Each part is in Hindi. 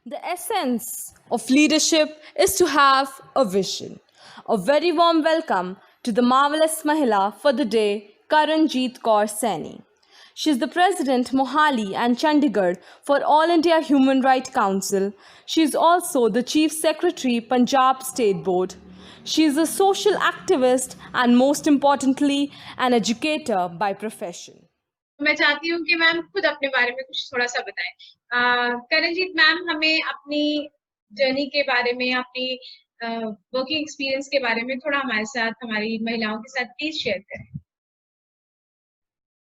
The essence of leadership is to have a vision. A very warm welcome to the marvelous Mahila for the day, Karanjeet Kaur Saini. She is the President Mohali and Chandigarh for All India Human Rights Council. She is also the Chief Secretary Punjab State Board. She is a social activist and most importantly an educator by profession. मैं चाहती हूँ कि मैम खुद अपने बारे में कुछ थोड़ा सा बताएं। करणजीत मैम हमें अपनी जर्नी के बारे में, अपनी वर्किंग एक्सपीरियंस के बारे में थोड़ा हमारे साथ, हमारी महिलाओं के साथ प्लीज शेयर करें।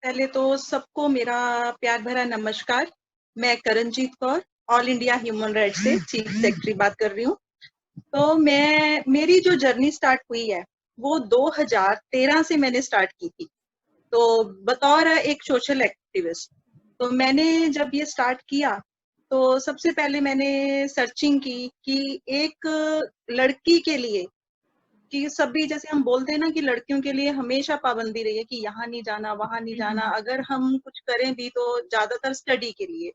पहले तो सबको मेरा प्यार भरा नमस्कार। मैं Karanjit Kaur, all India human rights से चीफ सेक्रेटरी बात कर रही हूँ। तो मेरी जो जर्नी स्टार्ट हुई है वो 2013 से मैंने स्टार्ट की थी, तो बतौर एक सोशल एक्टिविस्ट। तो मैंने जब ये स्टार्ट किया तो सबसे पहले मैंने सर्चिंग की कि एक लड़की के लिए, कि सभी जैसे हम बोलते हैं ना कि लड़कियों के लिए हमेशा पाबंदी रही है कि यहाँ नहीं जाना, वहां नहीं जाना, अगर हम कुछ करें भी तो ज्यादातर स्टडी के लिए।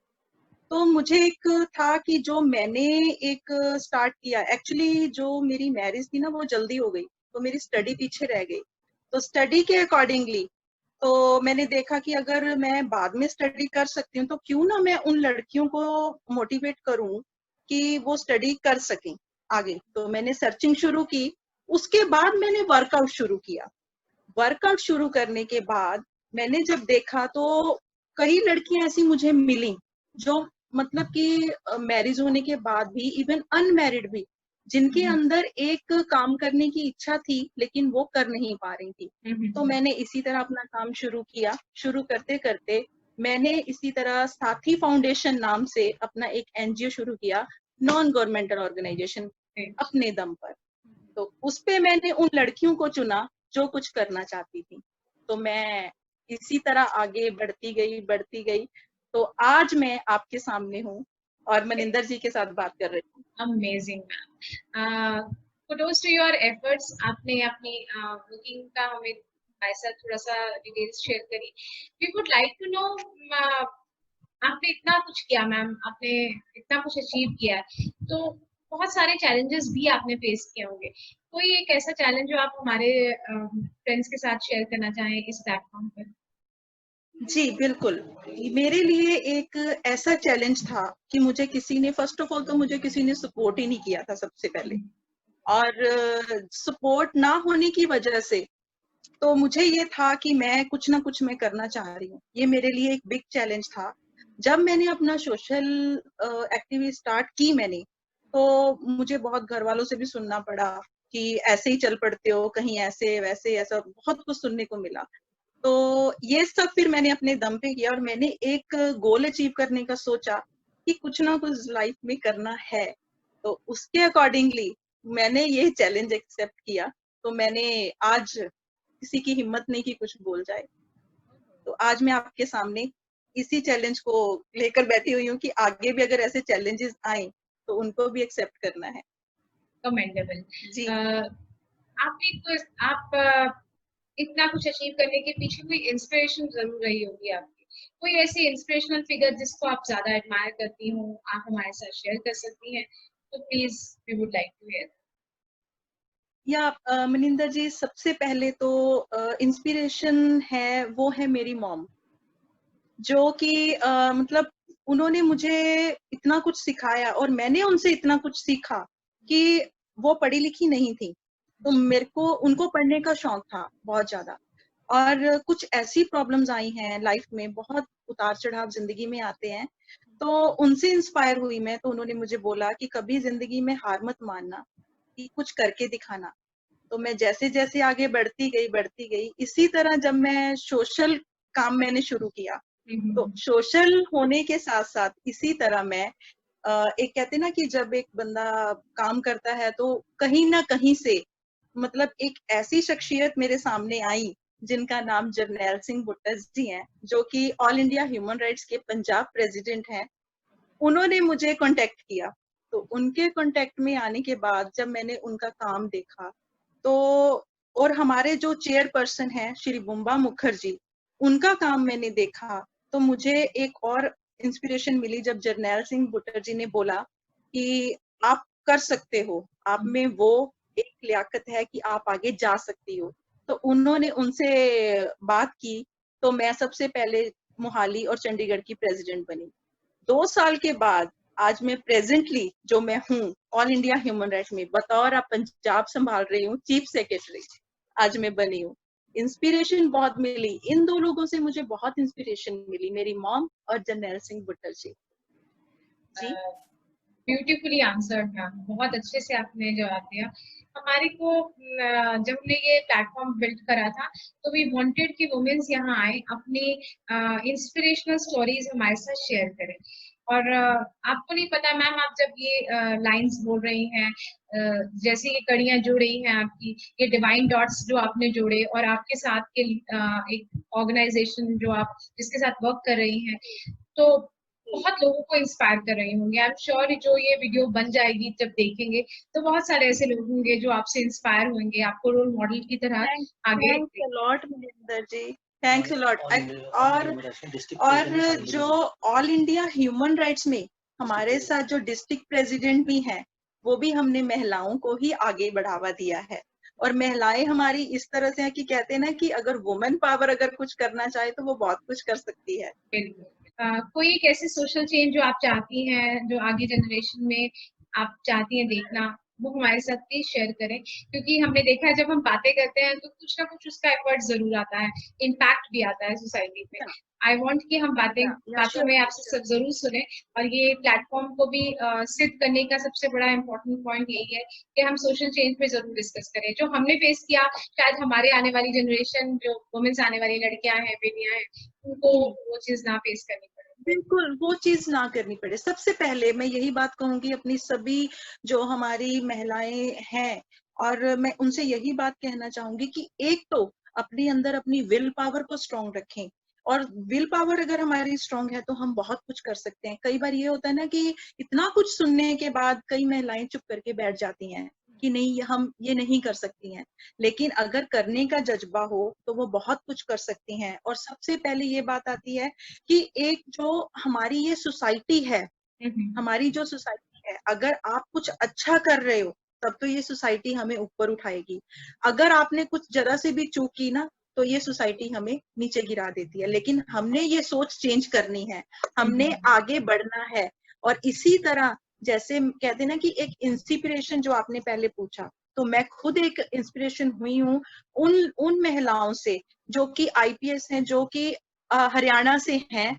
तो मुझे एक था कि जो मैंने एक स्टार्ट किया, एक्चुअली जो मेरी मैरिज थी ना वो जल्दी हो गई, तो मेरी स्टडी पीछे रह गई। तो स्टडी के अकॉर्डिंगली तो मैंने देखा कि अगर मैं बाद में स्टडी कर सकती हूँ तो क्यों ना मैं उन लड़कियों को मोटिवेट करूं कि वो स्टडी कर सकें आगे। तो मैंने सर्चिंग शुरू की, उसके बाद मैंने वर्कआउट शुरू किया। वर्कआउट शुरू करने के बाद मैंने जब देखा तो कई लड़कियां ऐसी मुझे मिली जो मतलब कि मैरिज होने के बाद भी, इवन अनमैरिड भी, जिनके अंदर एक काम करने की इच्छा थी लेकिन वो कर नहीं पा रही थी। तो मैंने इसी तरह अपना काम शुरू किया। शुरू करते करते मैंने इसी तरह साथी फाउंडेशन नाम से अपना एक एनजीओ शुरू किया, नॉन गवर्नमेंटल ऑर्गेनाइजेशन, अपने दम पर। तो उस पे मैंने उन लड़कियों को चुना जो कुछ करना चाहती थी। तो मैं इसी तरह आगे बढ़ती गई। तो आज मैं आपके सामने हूँ और मनिंदर जी के साथ बात कर रही हूँ। Amazing ma'am, kudos to your efforts. आपने अपनी वर्किंग का हमें हमारे साथ थोड़ा सा डिटेल्स शेयर करी। We would like to know, आपने इतना कुछ किया मैम, आपने इतना कुछ अचीव किया है, तो बहुत सारे चैलेंजेस भी आपने फेस किए होंगे। कोई एक ऐसा चैलेंज जो आप हमारे फ्रेंड्स के साथ शेयर करना चाहें इस प्लेटफॉर्म पर? जी बिल्कुल। मेरे लिए एक ऐसा चैलेंज था कि मुझे किसी ने, फर्स्ट ऑफ ऑल तो मुझे किसी ने सपोर्ट ही नहीं किया था सबसे पहले, और सपोर्ट ना होने की वजह से तो मुझे ये था कि मैं कुछ ना कुछ मैं करना चाह रही हूँ। ये मेरे लिए एक बिग चैलेंज था। जब मैंने अपना सोशल एक्टिविटी स्टार्ट की मैंने, तो मुझे बहुत घर वालों से भी सुनना पड़ा कि ऐसे ही चल पड़ते हो, कहीं ऐसे वैसे, ऐसा बहुत कुछ सुनने को मिला। तो ये सब फिर मैंने अपने दम पे किया और मैंने एक गोल अचीव करने का सोचा कि कुछ ना कुछ लाइफ में करना है। तो उसके अकॉर्डिंगली मैंने ये चैलेंज एक्सेप्ट किया। तो मैंने आज किसी की हिम्मत नहीं कि कुछ बोल जाए, तो आज मैं आपके सामने इसी चैलेंज को लेकर बैठी हुई हूँ कि आगे भी अगर ऐसे चैलेंजेस आए तो उनको भी एक्सेप्ट करना है। कमेंडेबल जी। आप इतना कुछ अचीव करने के पीछे कोई इंस्पिरेशन जरूर रही होगी आपकी। कोई ऐसी इंस्पिरेशनल फिगर जिसको आप ज्यादा एडमायर करती हो, आप हमारे साथ शेयर कर सकती हैं, तो please we would like to hear. या मनिंदर जी, सबसे पहले तो इंस्पिरेशन है वो है मेरी मॉम, जो कि मतलब उन्होंने मुझे इतना कुछ सिखाया और मैंने उनसे इतना कुछ सीखा कि वो पढ़ी लिखी नहीं थी, तो मेरे को उनको पढ़ने का शौक था बहुत ज्यादा। और कुछ ऐसी प्रॉब्लम्स आई हैं लाइफ में, बहुत उतार चढ़ाव जिंदगी में आते हैं, तो उनसे इंस्पायर हुई मैं। तो उन्होंने मुझे बोला कि कभी जिंदगी में हार मत मानना, कि कुछ करके दिखाना। तो मैं जैसे जैसे आगे बढ़ती गई, इसी तरह जब मैं सोशल काम मैंने शुरू किया, तो सोशल होने के साथ साथ इसी तरह मैं एक कहते ना कि जब एक बंदा काम करता है तो कहीं ना कहीं से मतलब एक ऐसी शख्सियत मेरे सामने आई जिनका नाम जरनैल सिंह भुट्टर जी हैं, जो कि ऑल इंडिया ह्यूमन राइट्स के पंजाब प्रेसिडेंट हैं। उन्होंने मुझे कांटेक्ट किया। तो उनके कांटेक्ट में आने के बाद जब मैंने उनका काम देखा, तो और हमारे जो चेयरपर्सन हैं श्री बुम्बा मुखर्जी, उनका काम मैंने देखा, तो मुझे एक और इंस्पिरेशन मिली जब जरनैल सिंह भुट्टर जी ने बोला कि आप कर सकते हो, आप में वो एक लियाकत है कि आप आगे जा सकती हो। तो उन्होंने उनसे बात की, तो मैं सबसे पहले मोहाली और चंडीगढ़ की प्रेसिडेंट बनी। 2 साल के बाद आज मैं प्रेजेंटली जो मैं हूँ ऑल इंडिया ह्यूमन राइट्स में बतौर अब पंजाब संभाल रही हूँ चीफ सेक्रेटरी, आज मैं बनी हूँ। इंस्पिरेशन बहुत मिली, इन दो लोगों से मुझे बहुत इंस्पिरेशन मिली, मेरी मॉम और जरनैल सिंह भुट्टर जी। जी ब्यूटीफुली आंसर्ड मैम, बहुत अच्छे से आपने जवाब दिया। हमारे को जब हमने ये प्लेटफॉर्म बिल्ड करा था तो वी वांटेड कि वुमेन्स यहाँ आए, अपनी इंस्पिरेशनल स्टोरीज हमारे साथ शेयर करें। और आपको नहीं पता मैम, आप जब ये लाइंस बोल रही हैं, जैसे ये कड़ियां जुड़ रही हैं आपकी, ये डिवाइन डॉट्स जो आपने जोड़े और आपके साथ के एक ऑर्गेनाइजेशन जो आप जिसके साथ वर्क कर रही हैं, तो बहुत लोगों को इंस्पायर कर रही होंगी। आई एम श्योर जो ये वीडियो बन जाएगी जब देखेंगे तो बहुत सारे ऐसे लोग होंगे जो आपसे इंस्पायर होंगे, आपको रोल मॉडल की तरह आगे। Thanks a lot Maninder ji, thanks a lot. और जो ऑल इंडिया ह्यूमन राइट्स में हमारे साथ जो डिस्ट्रिक्ट प्रेसिडेंट भी हैं, वो भी हमने महिलाओं को ही आगे बढ़ावा दिया है। और महिलाएं हमारी इस तरह से है कि कहते हैं ना कि अगर वुमेन पावर अगर कुछ करना चाहे तो वो बहुत कुछ कर सकती है। बिल्कुल। कोई एक ऐसी सोशल चेंज जो आप चाहती हैं, जो आगे जनरेशन में आप चाहती हैं देखना, वो हमारे साथ प्लीज शेयर करें, क्योंकि हमने देखा है जब हम बातें करते हैं तो कुछ ना कुछ उसका एफर्ट जरूर आता है, इम्पैक्ट भी आता है सोसाइटी पे। आई वांट कि हम बातों में आपसे सब जरूर सुने। और ये प्लेटफॉर्म को भी सिद्ध करने का सबसे बड़ा इम्पोर्टेंट पॉइंट यही है कि हम सोशल चेंज पे जरूर डिस्कस करें। जो हमने फेस किया, शायद हमारे आने वाली जनरेशन, जो वुमेन्स आने वाली लड़कियां हैं, बेटियां हैं, उनको वो चीज ना फेस करनी पड़े। बिल्कुल वो चीज ना करनी पड़े। सबसे पहले मैं यही बात कहूंगी अपनी सभी जो हमारी महिलाएं हैं, और मैं उनसे यही बात कहना चाहूंगी कि एक तो अपने अंदर अपनी विल पावर को स्ट्रांग रखें। और विल पावर अगर हमारी स्ट्रांग है तो हम बहुत कुछ कर सकते हैं। कई बार ये होता है ना कि इतना कुछ सुनने के बाद कई महिलाएं चुप करके बैठ जाती हैं कि नहीं, हम ये नहीं कर सकती हैं। लेकिन अगर करने का जज्बा हो तो वो बहुत कुछ कर सकती हैं। और सबसे पहले ये बात आती है कि एक जो हमारी ये सोसाइटी है, हमारी जो सोसाइटी है, अगर आप कुछ अच्छा कर रहे हो तब तो ये सोसाइटी हमें ऊपर उठाएगी। अगर आपने कुछ जरा से भी चूक की ना तो ये सोसाइटी हमें नीचे गिरा देती है। लेकिन हमने ये सोच चेंज करनी है, हमने आगे बढ़ना है। और इसी तरह जैसे कहते हैं ना कि एक इंस्पिरेशन जो आपने पहले पूछा, तो मैं खुद एक इंस्पिरेशन हुई हूँ उन उन महिलाओं से जो कि आईपीएस हैं, जो कि हरियाणा से हैं,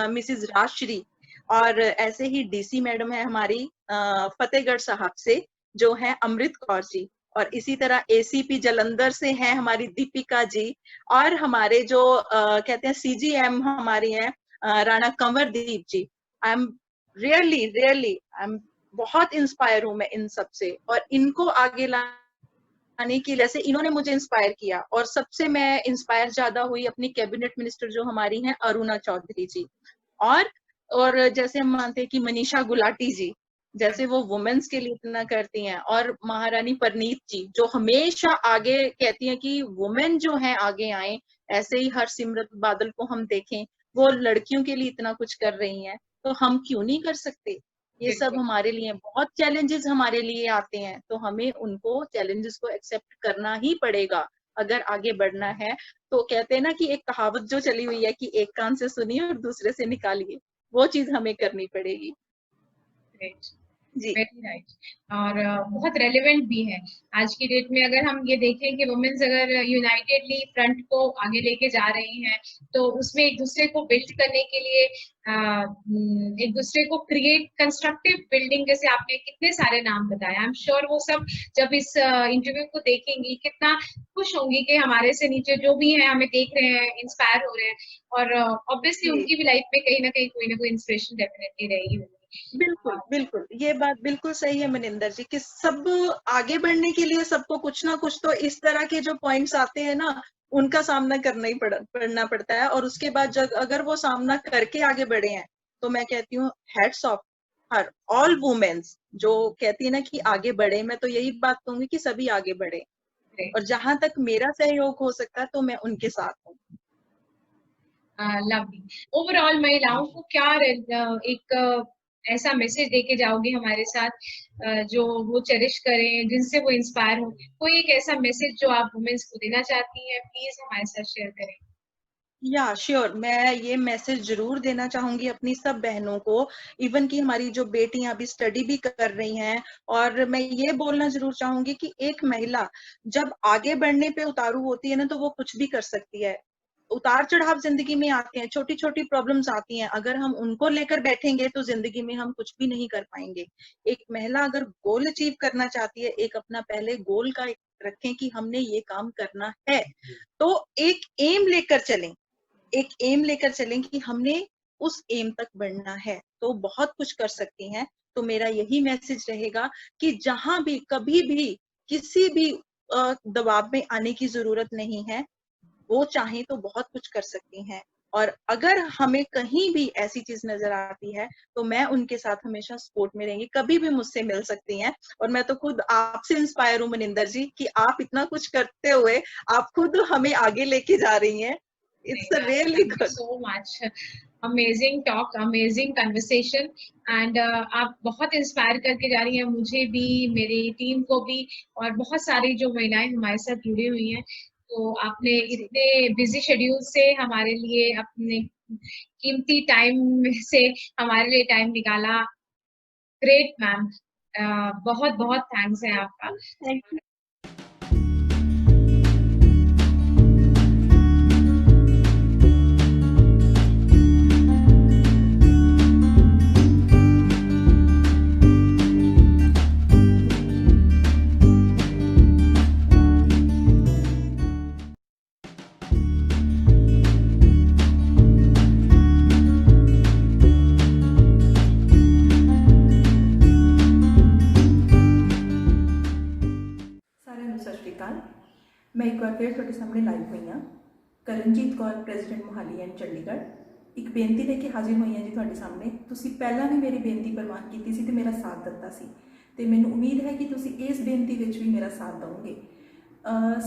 मिसेस राजश्री। और ऐसे ही डीसी मैडम है हमारी फतेहगढ़ साहब से, जो है अमृत कौर जी। और इसी तरह एसीपी जलंधर से हैं हमारी दीपिका जी। और हमारे जो कहते हैं सीजीएम हमारी हैं Rana Kanwardeep ji. I am really really I am बहुत इंस्पायर हूं मैं इन सब से। और इनको आगे लाने की, जैसे इन्होंने मुझे इंस्पायर किया। और सबसे मैं इंस्पायर ज्यादा हुई अपनी कैबिनेट मिनिस्टर जो हमारी हैं अरुणा चौधरी जी। और जैसे हम मानते हैं कि मनीषा गुलाटी जी, जैसे वो वुमेन्स के लिए इतना करती हैं। और महारानी परनीत जी जो हमेशा आगे कहती हैं कि वुमेन जो है आगे आए। ऐसे ही हरसिमरत बादल को हम देखें, वो लड़कियों के लिए इतना कुछ कर रही हैं, तो हम क्यों नहीं कर सकते। ये सब बिल्कुल। हमारे लिए बहुत चैलेंजेस हमारे लिए आते हैं, तो हमें उनको चैलेंजेस को एक्सेप्ट करना ही पड़ेगा अगर आगे बढ़ना है। तो कहते हैं ना कि एक कहावत जो चली हुई है कि एक कान से सुनिए और दूसरे से निकालिए, वो चीज हमें करनी पड़ेगी। Great. जी वेरी राइट। और बहुत रेलेवेंट भी है आज की डेट में। अगर हम ये देखें कि वुमेन्स अगर यूनाइटेडली फ्रंट को आगे लेके जा रही हैं, तो उसमें एक दूसरे को बिल्ड करने के लिए एक दूसरे को क्रिएट कंस्ट्रक्टिव बिल्डिंग, जैसे आपने कितने सारे नाम बताए, आई एम श्योर वो सब जब इस इंटरव्यू को देखेंगी कितना खुश होंगी कि हमारे से नीचे जो भी है हमें देख रहे हैं, इंस्पायर हो रहे हैं। और ऑब्वियसली जी उनकी भी लाइफ में कहीं ना कोई इंस्पिरेशन डेफिनेटली रहेगी होगी। बिल्कुल बिल्कुल, ये बात बिल्कुल सही है मनिंदर जी कि सब आगे बढ़ने के लिए सबको कुछ ना कुछ तो इस तरह के जो पॉइंट्स आते हैं ना, उनका सामना करना ही पड़ना पड़ता है। और उसके बाद जब अगर वो सामना करके आगे बढ़े हैं, तो मैं कहती हूँ हेड्स ऑफ हर ऑल वुमेन्स जो कहती है ना कि आगे बढ़े। मैं तो यही बात कहूंगी कि सभी आगे बढ़े, और जहां तक मेरा सहयोग हो सकता है तो मैं उनके साथ हूँ। लवली। ओवरऑल महिलाओं को क्या एक ऐसा मैसेज देके जाओगे हमारे साथ जो वो चेरिश करें, जिनसे वो इंस्पायर हो? कोई एक ऐसा मैसेज जो आप वुमेन्स को देना चाहती हैं, प्लीज हमारे साथ शेयर करें। या श्योर, मैं ये मैसेज जरूर देना चाहूंगी अपनी सब बहनों को, इवन कि हमारी जो बेटियां अभी स्टडी भी कर रही हैं। और मैं ये बोलना जरूर चाहूंगी कि एक महिला जब आगे बढ़ने पे उतारू होती है ना, तो वो कुछ भी कर सकती है। उतार चढ़ाव जिंदगी में आते हैं, छोटी छोटी प्रॉब्लम्स आती हैं, अगर हम उनको लेकर बैठेंगे तो जिंदगी में हम कुछ भी नहीं कर पाएंगे। एक महिला अगर गोल अचीव करना चाहती है, एक अपना पहले गोल का रखें कि हमने ये काम करना है, तो एक एम लेकर चलें, एक एम लेकर चलें कि हमने उस एम तक बढ़ना है, तो बहुत कुछ कर सकती हैं। तो मेरा यही मैसेज रहेगा कि जहां भी कभी भी किसी भी दबाव में आने की जरूरत नहीं है, वो चाहें तो बहुत कुछ कर सकती हैं। और अगर हमें कहीं भी ऐसी चीज नजर आती है तो मैं उनके साथ हमेशा सपोर्ट में रहेंगी, कभी भी मुझसे मिल सकती हैं। और मैं तो खुद आपसे इंस्पायर हूँ मनिंदर जी, कि आप इतना कुछ करते हुए आप खुद हमें आगे लेके जा रही हैं। It's really Thank you good. so much. Amazing talk, amazing conversation, and आप बहुत इंस्पायर करके जा रही हैं, मुझे भी, मेरी टीम को भी, और बहुत सारी जो महिलाएं हमारे साथ जुड़ी हुई हैं। तो आपने इतने बिजी शेड्यूल से हमारे लिए अपने कीमती टाइम से हमारे लिए टाइम निकाला। ग्रेट मैम, बहुत बहुत थैंक्स है आपका। Thank you. ਸਾਰਿਆਂ ਨੂੰ ਸਤਿ ਸ਼੍ਰੀ ਅਕਾਲ। ਮੈਂ ਇੱਕ ਵਾਰ ਫਿਰ ਤੁਹਾਡੇ ਸਾਹਮਣੇ ਲਾਈਵ ਹੋਈ ਹਾਂ। Karanjit Kaur, president Mohali and Chandigarh. ਇੱਕ ਬੇਨਤੀ ਲੈ ਕੇ ਹਾਜ਼ਰ ਹੋਈ ਹਾਂ ਜੀ ਤੁਹਾਡੇ ਸਾਹਮਣੇ। ਤੁਸੀਂ ਪਹਿਲਾਂ ਵੀ ਮੇਰੀ ਬੇਨਤੀ ਪ੍ਰਵਾਨ ਕੀਤੀ ਸੀ ਤੇ ਮੇਰਾ ਸਾਥ ਦਿੱਤਾ ਸੀ, ਤੇ ਮੈਨੂੰ ਉਮੀਦ ਹੈ ਕਿ ਤੁਸੀਂ ਇਸ ਬੇਨਤੀ ਵਿੱਚ ਵੀ ਮੇਰਾ ਸਾਥ ਦਿਓਗੇ।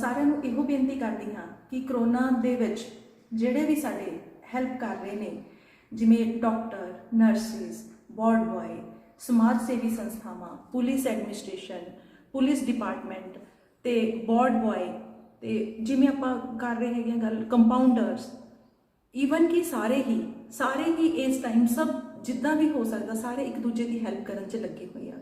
ਸਾਰਿਆਂ ਨੂੰ ਇਹੋ ਬੇਨਤੀ ਕਰਦੀ ਹਾਂ ਕਿ ਕਰੋਨਾ ਦੇ ਵਿੱਚ ਜਿਹੜੇ ਵੀ ਸਾਡੇ ਹੈਲਪ ਕਰ ਰਹੇ ਨੇ, ਜਿਵੇਂ ਡਾਕਟਰ, ਨਰਸਿਸ, ਵਾਰਡ ਬॉय, ਸਮਾਜ ਸੇਵੀ ਸੰਸਥਾਵਾਂ, ਪੁਲਿਸ ਐਡਮਿਨਿਸਟ੍ਰੇਸ਼ਨ, ਪੁਲਿਸ ਡਿਪਾਰਟਮੈਂਟ ਤੇ ਵਾਰਡ ਬॉय, ਤੇ ਜਿਵੇਂ ਆਪਾਂ ਕਰ ਰਹੇ ਹੈਗੇ ਗੱਲ ਕੰਪਾਊਂਡਰਸ, ਈਵਨ ਕਿ ਸਾਰੇ ਹੀ ਇਸ ਟਾਈਮ ਸਭ ਜਿੱਦਾਂ ਵੀ ਹੋ ਸਕਦਾ ਸਾਰੇ ਇੱਕ ਦੂਜੇ ਦੀ ਹੈਲਪ ਕਰਨ 'ਚ ਲੱਗੇ ਹੋਏ ਆ।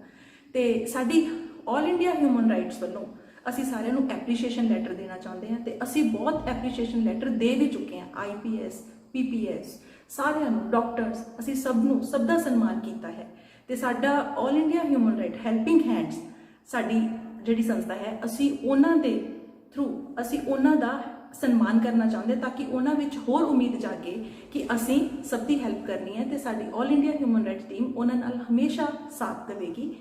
ਤੇ ਸਾਡੀ ਆਲ ਇੰਡੀਆ ਹਿਊਮਨ ਰਾਈਟਸ ਵੱਲੋਂ ਅਸੀਂ ਸਾਰਿਆਂ ਨੂੰ ਐਪਰੀਸ਼ੀਏਸ਼ਨ ਲੈਟਰ ਦੇਣਾ ਚਾਹੁੰਦੇ ਹਾਂ, ਤੇ ਅਸੀਂ ਬਹੁਤ ਐਪਰੀਸ਼ੀਏਸ਼ਨ ਲੈਟਰ ਦੇ ਵੀ ਚੁੱਕੇ ਹਾਂ। IPS, PPS ਸਾਰਿਆਂ ਨੂੰ, ਡਾਕਟਰਸ, ਅਸੀਂ ਸਭ ਦਾ ਸਨਮਾਨ ਕੀਤਾ ਹੈ। ਤੇ ਸਾਡਾ all India human right helping hands ਸਾਡੀ ਜਿਹੜੀ ਸੰਸਥਾ ਹੈ, ਅਸੀਂ ਉਹਨਾਂ ਦੇ ਥਰੂ ਅਸੀਂ ਉਹਨਾਂ ਦਾ ਸਨਮਾਨ ਕਰਨਾ ਚਾਹੁੰਦੇ, ਤਾਂ ਕਿ ਉਹਨਾਂ ਵਿੱਚ ਹੋਰ ਉਮੀਦ ਜਾਗੇ ਕਿ ਅਸੀਂ ਸਭ ਦੀ ਹੈਲਪ ਕਰਨੀ ਹੈ, ਤੇ ਸਾਡੀ all India human rights team ਉਹਨਾਂ ਨਾਲ ਹਮੇਸ਼ਾ ਸਾਥ ਦੇਵੇਗੀ।